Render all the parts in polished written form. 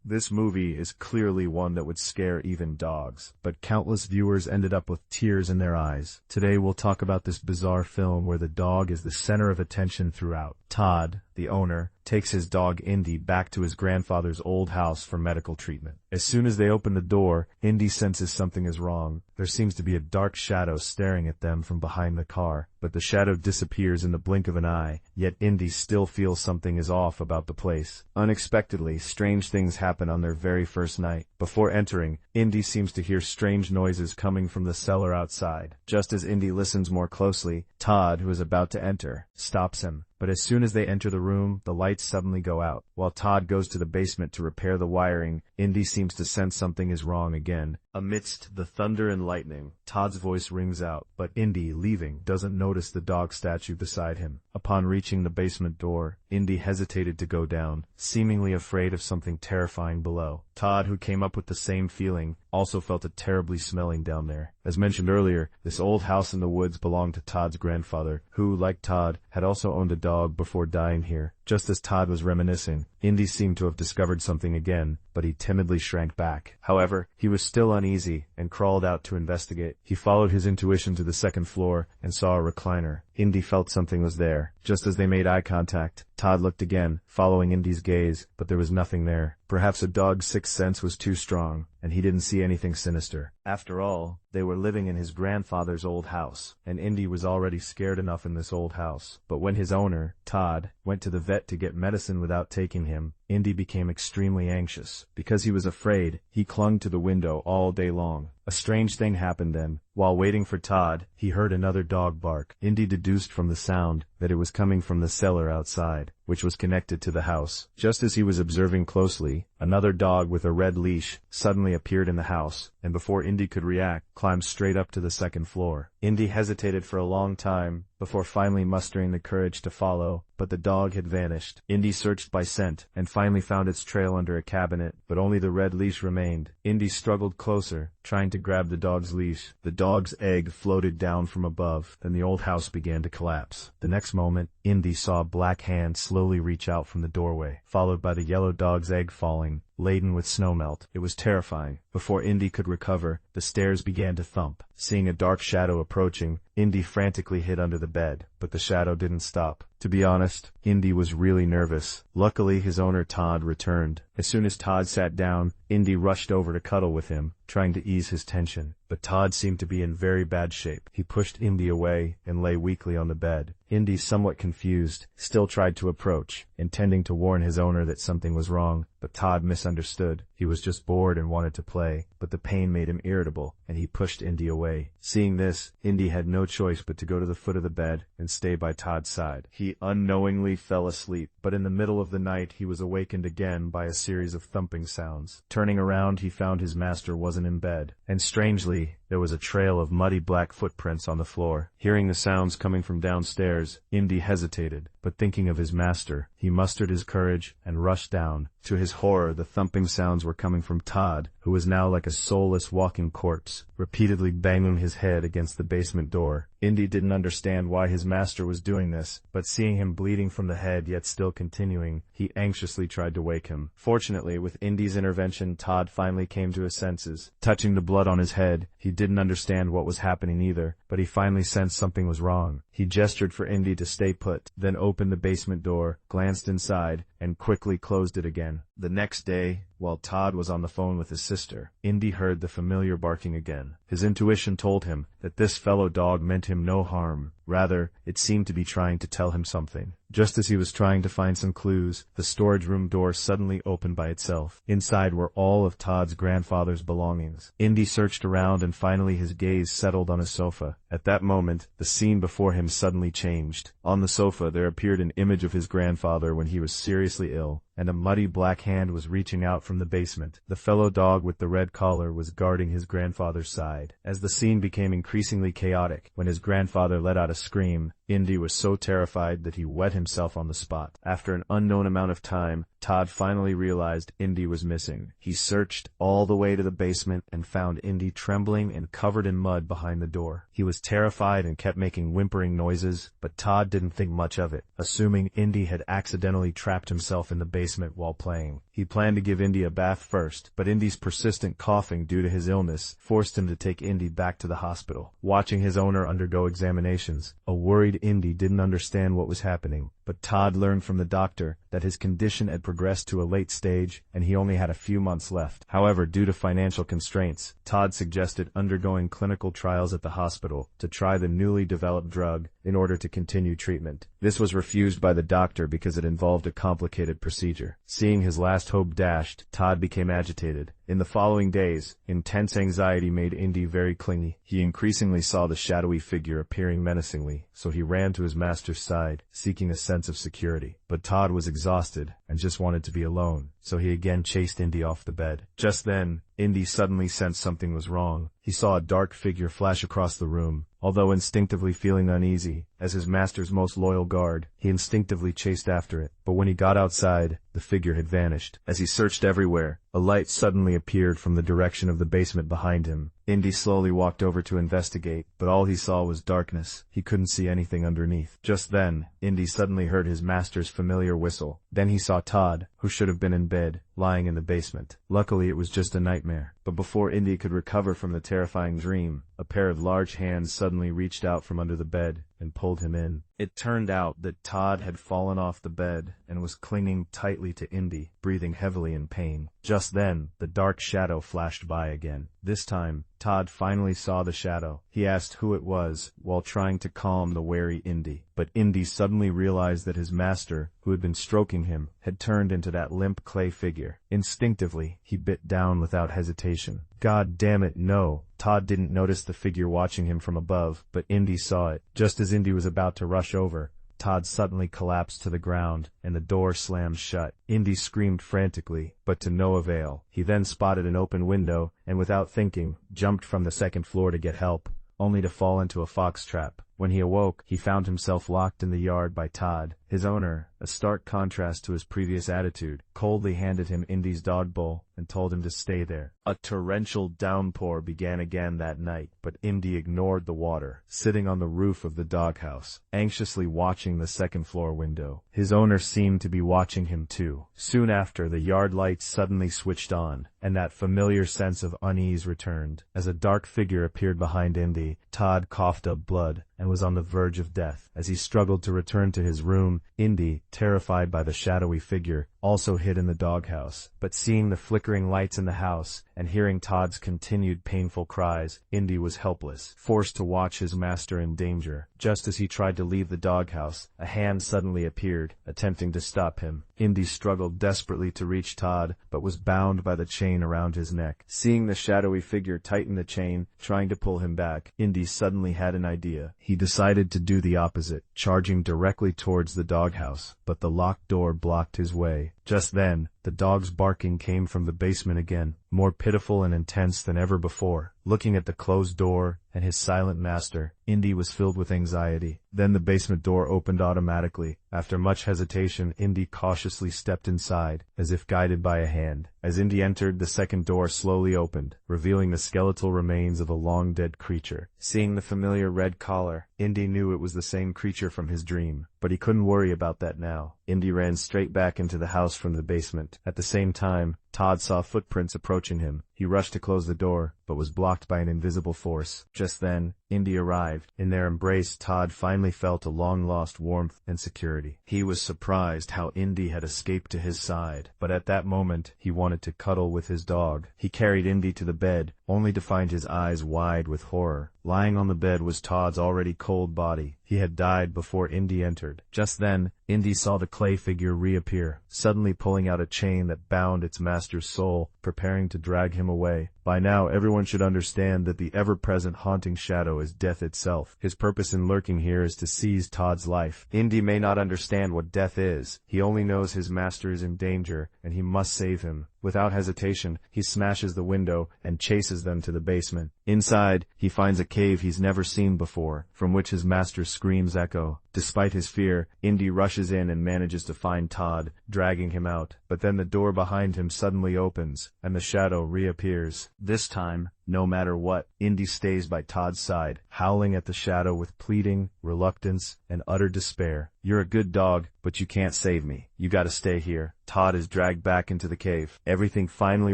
This movie is clearly one that would scare even dogs, but countless viewers ended up with tears in their eyes. Today we'll talk about this bizarre film where the dog is the center of attention throughout. Todd, the owner, takes his dog Indy back to his grandfather's old house for medical treatment. As soon as they open the door, Indy senses something is wrong. There seems to be a dark shadow staring at them from behind the car, but the shadow disappears in the blink of an eye, yet Indy still feels something is off about the place. Unexpectedly, strange things happen on their very first night. Before entering, Indy seems to hear strange noises coming from the cellar outside. Just as Indy listens more closely, Todd, who is about to enter, stops him. But as soon as they enter the room, the lights suddenly go out. While Todd goes to the basement to repair the wiring, Indy seems to sense something is wrong again. Amidst the thunder and lightning, Todd's voice rings out, but Indy, leaving, doesn't notice the dog statue beside him. Upon reaching the basement door, Indy hesitated to go down, seemingly afraid of something terrifying below. Todd, who came up with the same feeling, also felt it terribly smelling down there. As mentioned earlier, this old house in the woods belonged to Todd's grandfather, who, like Todd, had also owned a dog before dying here. Just as Todd was reminiscing, Indy seemed to have discovered something again, but he timidly shrank back. However, he was still uneasy and crawled out to investigate. He followed his intuition to the second floor and saw a recliner. Indy felt something was there. Just as they made eye contact, Todd looked again, following Indy's gaze, but there was nothing there. Perhaps a dog's sixth sense was too strong, and he didn't see anything sinister. After all, they were living in his grandfather's old house, and Indy was already scared enough in this old house. But when his owner, Todd, went to the vet to get medicine without taking him, Indy became extremely anxious. Because he was afraid, he clung to the window all day long. A strange thing happened then. While waiting for Todd, he heard another dog bark. Indy deduced from the sound that it was coming from the cellar outside, which was connected to the house. Just as he was observing closely, another dog with a red leash suddenly appeared in the house, and before Indy could react, climbed straight up to the second floor. Indy hesitated for a long time, before finally mustering the courage to follow, but the dog had vanished. Indy searched by scent, and finally found its trail under a cabinet, but only the red leash remained. Indy struggled closer, trying to grab the dog's leash. The dog's egg floated down from above, then the old house began to collapse. The next moment, Indy saw a black hand slowly reach out from the doorway, followed by the yellow dog's egg falling, laden with snowmelt. It was terrifying. Before Indy could recover, the stairs began to thump. Seeing a dark shadow approaching, Indy frantically hid under the bed, but the shadow didn't stop. To be honest, Indy was really nervous. Luckily, his owner Todd returned. As soon as Todd sat down, Indy rushed over to cuddle with him, trying to ease his tension. But Todd seemed to be in very bad shape. He pushed Indy away and lay weakly on the bed. Indy, somewhat confused, still tried to approach, intending to warn his owner that something was wrong, but Todd misunderstood. He was just bored and wanted to play, but the pain made him irritable, and he pushed Indy away. Seeing this, Indy had no choice but to go to the foot of the bed and stay by Todd's side. He unknowingly fell asleep, but in the middle of the night he was awakened again by a series of thumping sounds. Turning around, he found his master wasn't in bed, and strangely, there was a trail of muddy black footprints on the floor. Hearing the sounds coming from downstairs, Indy hesitated, but thinking of his master, he mustered his courage and rushed down. To his horror, the thumping sounds were coming from Todd, who was now like a soulless walking corpse, repeatedly banging his head against the basement door. Indy didn't understand why his master was doing this, but seeing him bleeding from the head yet still continuing, he anxiously tried to wake him. Fortunately, with Indy's intervention, Todd finally came to his senses. Touching the blood on his head, he didn't understand what was happening either, but he finally sensed something was wrong. He gestured for Indy to stay put, then opened the basement door, glanced inside, and quickly closed it again. The next day, while Todd was on the phone with his sister, Indy heard the familiar barking again. His intuition told him that this fellow dog meant him no harm. Rather, it seemed to be trying to tell him something. Just as he was trying to find some clues, the storage room door suddenly opened by itself. Inside were all of Todd's grandfather's belongings. Indy searched around and finally his gaze settled on a sofa. At that moment, the scene before him suddenly changed. On the sofa there appeared an image of his grandfather when he was seriously ill, and a muddy black hand was reaching out from the basement. The fellow dog with the red collar was guarding his grandfather's side. As the scene became increasingly chaotic, when his grandfather let out a scream, Indy was so terrified that he wet himself on the spot. After an unknown amount of time, Todd finally realized Indy was missing. He searched all the way to the basement and found Indy trembling and covered in mud behind the door. He was terrified and kept making whimpering noises, but Todd didn't think much of it, assuming Indy had accidentally trapped himself in the basement while playing. He planned to give Indy a bath first, but Indy's persistent coughing due to his illness forced him to take Indy back to the hospital. Watching his owner undergo examinations, a worried Indy didn't understand what was happening, but Todd learned from the doctor that his condition had progressed to a late stage and he only had a few months left. However, due to financial constraints, Todd suggested undergoing clinical trials at the hospital to try the newly developed drug in order to continue treatment. This was refused by the doctor because it involved a complicated procedure. Seeing his last hope dashed, Todd became agitated. In the following days, intense anxiety made Indy very clingy. He increasingly saw the shadowy figure appearing menacingly, so he ran to his master's side, seeking a sense of security. But Todd was exhausted and just wanted to be alone, so he again chased Indy off the bed. Just then, Indy suddenly sensed something was wrong. He saw a dark figure flash across the room. Although instinctively feeling uneasy, as his master's most loyal guard, he instinctively chased after it. But when he got outside, the figure had vanished. As he searched everywhere, a light suddenly appeared from the direction of the basement behind him. Indy slowly walked over to investigate, but all he saw was darkness. He couldn't see anything underneath. Just then, Indy suddenly heard his master's familiar whistle. Then he saw Todd, who should have been in bed, lying in the basement. Luckily, it was just a nightmare. But before Indy could recover from the terrifying dream, a pair of large hands suddenly reached out from under the bed and pulled him in. It turned out that Todd had fallen off the bed and was clinging tightly to Indy, breathing heavily in pain. Just then, the dark shadow flashed by again. This time, Todd finally saw the shadow. He asked who it was, while trying to calm the wary Indy. But Indy suddenly realized that his master, who had been stroking him, had turned into that limp clay figure. Instinctively, he bit down without hesitation. God damn it, no! Todd didn't notice the figure watching him from above, but Indy saw it. Just as Indy was about to rush over, Todd suddenly collapsed to the ground, and the door slammed shut. Indy screamed frantically, but to no avail. He then spotted an open window, and without thinking, jumped from the second floor to get help, only to fall into a fox trap. When he awoke, he found himself locked in the yard by Todd. His owner, a stark contrast to his previous attitude, coldly handed him Indy's dog bowl and told him to stay there. A torrential downpour began again that night, but Indy ignored the water, sitting on the roof of the doghouse, anxiously watching the second-floor window. His owner seemed to be watching him too. Soon after, the yard lights suddenly switched on, and that familiar sense of unease returned. As a dark figure appeared behind Indy, Todd coughed up blood and was on the verge of death. As he struggled to return to his room, Indy, terrified by the shadowy figure, also hid in the doghouse. But seeing the flickering lights in the house and hearing Todd's continued painful cries, Indy was helpless, forced to watch his master in danger. Just as he tried to leave the doghouse, a hand suddenly appeared, attempting to stop him. Indy struggled desperately to reach Todd, but was bound by the chain around his neck. Seeing the shadowy figure tighten the chain, trying to pull him back, Indy suddenly had an idea. He decided to do the opposite, charging directly towards the doghouse, but the locked door blocked his way. Just then, the dog's barking came from the basement again, more pitiful and intense than ever before. Looking at the closed door and his silent master, Indy was filled with anxiety. Then the basement door opened automatically. After much hesitation, Indy cautiously stepped inside, as if guided by a hand. As Indy entered, the second door slowly opened, revealing the skeletal remains of a long-dead creature. Seeing the familiar red collar, Indy knew it was the same creature from his dream, but he couldn't worry about that now. Indy ran straight back into the house from the basement. At the same time, Todd saw footprints approaching him. He rushed to close the door, but was blocked by an invisible force. Just then, Indy arrived. In their embrace, Todd finally felt a long-lost warmth and security. He was surprised how Indy had escaped to his side, but at that moment, he wanted to cuddle with his dog. He carried Indy to the bed, only to find his eyes wide with horror. Lying on the bed was Todd's already cold body. He had died before Indy entered. Just then, Indy saw the clay figure reappear, suddenly pulling out a chain that bound its master's soul, preparing to drag him away. By now, everyone should understand that the ever-present haunting shadow is death itself. His purpose in lurking here is to seize Todd's life. Indy may not understand what death is. He only knows his master is in danger, and he must save him. Without hesitation, he smashes the window and chases them to the basement. Inside, he finds a cave he's never seen before, from which his master's screams echo. Despite his fear, Indy rushes in and manages to find Todd, dragging him out. But then the door behind him suddenly opens, and the shadow reappears. This time, No matter what, Indy stays by Todd's side, howling at the shadow with pleading, reluctance, and utter despair. "You're a good dog, but you can't save me. You gotta stay here." Todd is dragged back into the cave. Everything finally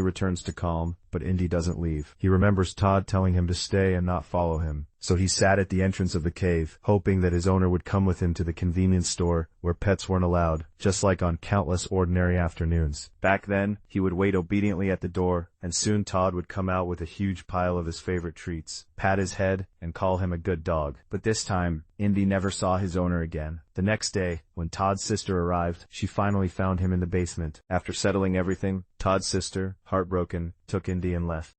returns to calm, but Indy doesn't leave. He remembers Todd telling him to stay and not follow him. So he sat at the entrance of the cave, hoping that his owner would come with him to the convenience store where pets weren't allowed, just like on countless ordinary afternoons. Back then, he would wait obediently at the door, and soon Todd would come out with a huge pile of his favorite treats, pat his head, and call him a good dog. But this time, Indy never saw his owner again. The next day, when Todd's sister arrived, she finally found him in the basement. After settling everything, Todd's sister, heartbroken, took Indy and left.